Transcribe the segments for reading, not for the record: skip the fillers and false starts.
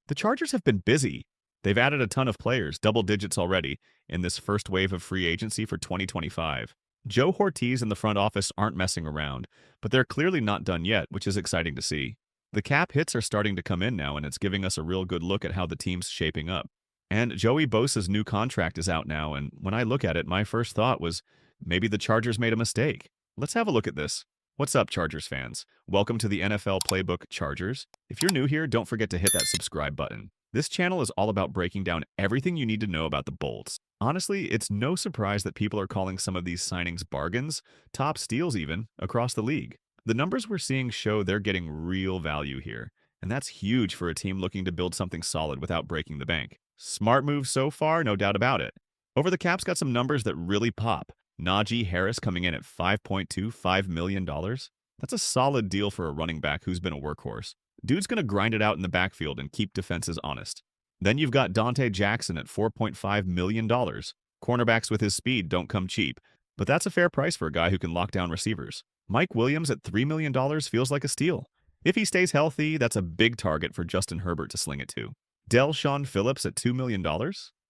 The Chargers have been busy. They've added a ton of players, double digits already, in this first wave of free agency for 2025. Joe Hortiz and the front office aren't messing around, but they're clearly not done yet, which is exciting to see. The cap hits are starting to come in now, and it's giving us a real good look at how the team's shaping up. And Joey Bosa's new contract is out now, and when I look at it, my first thought was maybe the Chargers made a mistake. Let's have a look at this. What's up, Chargers fans? Welcome to the NFL Playbook Chargers. If you're new here, don't forget to hit that subscribe button. This channel is all about breaking down everything you need to know about the Bolts. Honestly, it's no surprise that people are calling some of these signings bargains, top steals even, across the league. The numbers we're seeing show they're getting real value here, and that's huge for a team looking to build something solid without breaking the bank. Smart move so far, no doubt about it. Over the Cap's got some numbers that really pop. Najee Harris coming in at $5.25 million. That's a solid deal for a running back who's been a workhorse. Dude's going to grind it out in the backfield and keep defenses honest. Then you've got Donte Jackson at $4.5 million. Cornerbacks with his speed don't come cheap, but that's a fair price for a guy who can lock down receivers. Mike Williams at $3 million feels like a steal. If he stays healthy, that's a big target for Justin Herbert to sling it to. Del'Shawn Phillips at $2 million.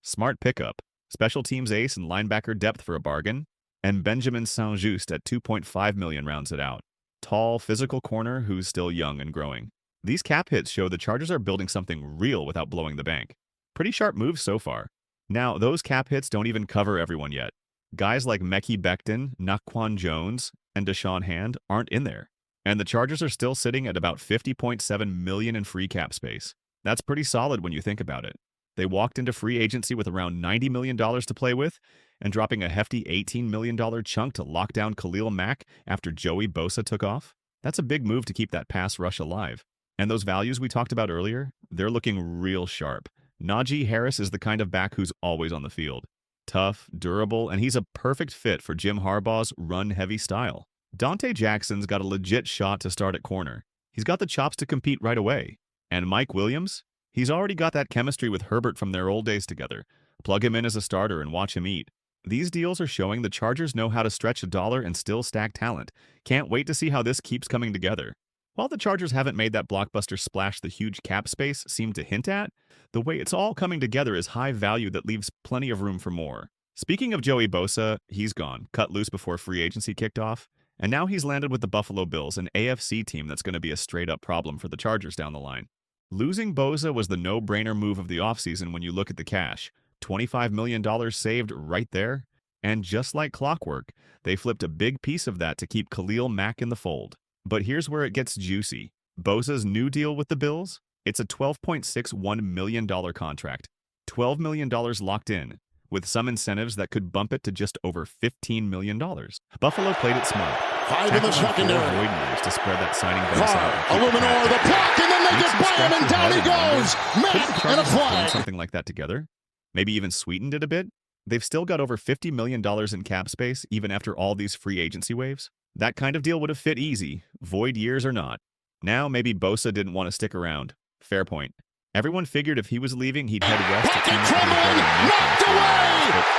Smart pickup. Special teams ace and linebacker depth for a bargain. And Benjamin Saint-Just at $2.5 million rounds it out. Tall, physical corner who's still young and growing. These cap hits show the Chargers are building something real without blowing the bank. Pretty sharp moves so far. Now, those cap hits don't even cover everyone yet. Guys like Mekhi Becton, Naquan Jones, and Deshaun Hand aren't in there. And the Chargers are still sitting at about $50.7 million in free cap space. That's pretty solid when you think about it. They walked into free agency with around $90 million to play with, and dropping a hefty $18 million chunk to lock down Khalil Mack after Joey Bosa took off. That's a big move to keep that pass rush alive. And those values we talked about earlier, they're looking real sharp. Najee Harris is the kind of back who's always on the field. Tough, durable, and he's a perfect fit for Jim Harbaugh's run-heavy style. Donte Jackson's got a legit shot to start at corner. He's got the chops to compete right away. And Mike Williams? He's already got that chemistry with Herbert from their old days together. Plug him in as a starter and watch him eat. These deals are showing the Chargers know how to stretch a dollar and still stack talent. Can't wait to see how this keeps coming together. While the Chargers haven't made that blockbuster splash the huge cap space seemed to hint at, the way it's all coming together is high value that leaves plenty of room for more. Speaking of Joey Bosa, he's gone, cut loose before free agency kicked off, and now he's landed with the Buffalo Bills, an AFC team that's going to be a straight-up problem for the Chargers down the line. Losing Bosa was the no-brainer move of the offseason when you look at the cash. $25 million saved right there. And just like clockwork, they flipped a big piece of that to keep Khalil Mack in the fold. But here's where it gets juicy. Bosa's new deal with the Bills? It's a $12.61 million contract. $12 million locked in, with some incentives that could bump it to just over $15 million. Buffalo played it smart. Five in the secondary. Void years to spread that signing bonus out. Illuminor, the block, and then they just buy him, and down he goes. Mack and a flag. Something like that together. Maybe even sweetened it a bit. They've still got over $50 million in cap space, even after all these free agency waves. That kind of deal would have fit easy, void years or not. Now, maybe Bosa didn't want to stick around. Fair point. Everyone figured if he was leaving, he'd head west to team up with his brother Nick.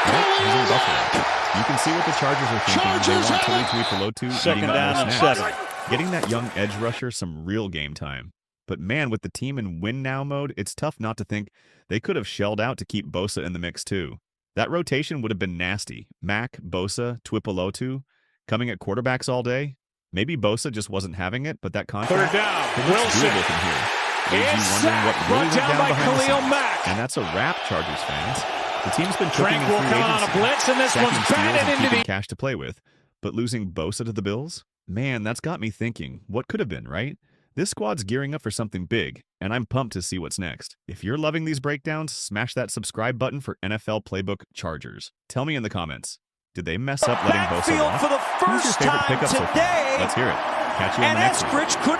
But he's in Buffalo. You can see what the Chargers are thinking. They want Tuli Tuipulotu Second down and 7. Getting that young edge rusher some real game time. But man, with the team in win-now mode, it's tough not to think they could have shelled out to keep Bosa in the mix too. That rotation would have been nasty. Mack, Bosa, Tuipulotu, coming at quarterbacks all day. Maybe Bosa just wasn't having it, but that contract, Third down. it looks Wilson. doable from here. It's Leaves you wondering what really went down down by behind the Khalil scenes. Mack. And that's a wrap, Chargers fans. The team's been cooking in Tranquil free coming on a agency, blitz, and this stacking one's steals batted and into keeping the... cash to play with. But losing Bosa to the Bills? Man, that's got me thinking, what could have been, right? This squad's gearing up for something big, and I'm pumped to see what's next. If you're loving these breakdowns, smash that subscribe button for NFL Playbook Chargers. Tell me in the comments, did they mess up letting Bosa walk? for the Who's your first favorite time pickup so far? today. Let's hear it. Catch you on And the next one. Eskridge could